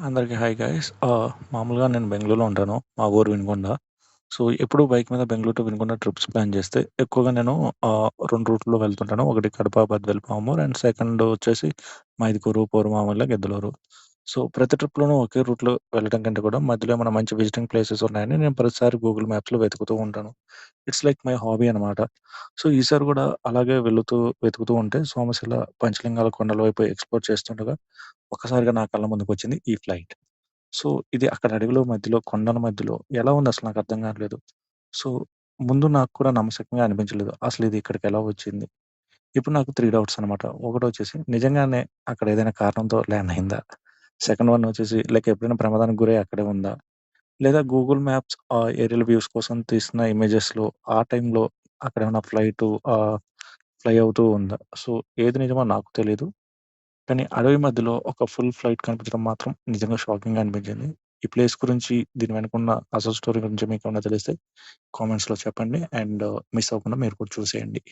అందరికి hi guys. మామూలుగా నేను బెంగుళూరులో ఉంటాను. మా ఊరు వినుకొండ. సో, ఎప్పుడూ బైక్ మీద Bengaluru to Vinukonda trips plan చేస్తే ఎక్కువగా నేను 2 రూట్‌లో వెళ్తుంటాను. ఒకటి కడప, బద్వేల్, పామూర్ అండ్ సెకండ్ వచ్చేసి మైదుకూరు, పోరుమామిళ్ళ, గిద్దలూరు. సో, ప్రతి ట్రిప్‌లోనూ ఒకే రూట్‌లో వెళ్ళడం కంటే కూడా మధ్యలో ఏమైనా మంచి విజిటింగ్ ప్లేసెస్ ఉన్నాయని నేను ప్రతిసారి గూగుల్ మ్యాప్స్‌లో వెతుకుతూ ఉంటాను. ఇట్స్ లైక్ మై హాబీ అనమాట. సో, ఈసారి కూడా అలాగే వెతుకుతూ ఉంటే సోమశిల, పంచలింగాల కొండల వైపు ఎక్స్‌ప్లోర్ చేస్తుండగా ఒక్కసారిగా నా కళ్ళ ముందుకొచ్చింది ఈ ఫ్లైట్. సో, ఇది అక్కడ అడవిలో మధ్యలో, కొండల మధ్యలో ఎలా ఉందసలు నాకర్థం కాట్లేదు. సో, ముందు నాకు కూడా నమ్మశక్యంగా అనిపించలేదు. అసలిది ఇక్కడికెలా వచ్చింది? ఇప్పుడు నాకు 3 డౌట్స్ అనమాట. ఒకటొచ్చేసి నిజంగానే అక్కడ ఏదైనా కారణంతో ల్యాండ్ అయిందా? సెకండ్ వన్ వచ్చేసి లైక్ ఎప్పుడైనా ప్రమాదానికి గురై అక్కడే ఉందా? లేదా గూగుల్ మ్యాప్స్ ఏరియల్ వ్యూస్ కోసం తీసిన ఇమేజెస్‌లో ఆ టైంలో అక్కడేమన్నా ఫ్లై అవుతూ ఉందా? సో, ఏది నిజమో నాకు తెలీదు. కానీ అడవి మధ్యలో ఒక ఫుల్ ఫ్లైట్ కనిపించడం మాత్రం నిజంగా షాకింగ్‌గా అనిపించింది. ఈ ప్లేస్ గురించి, దీని వెనకున్న అసలు స్టోరీ గురించి మీకేమన్నా తెలిస్తే కామెంట్స్‌లో చెప్పండి. అండ్ మిస్ అవ్వకుండా మీరు కూడా చూసేయండి.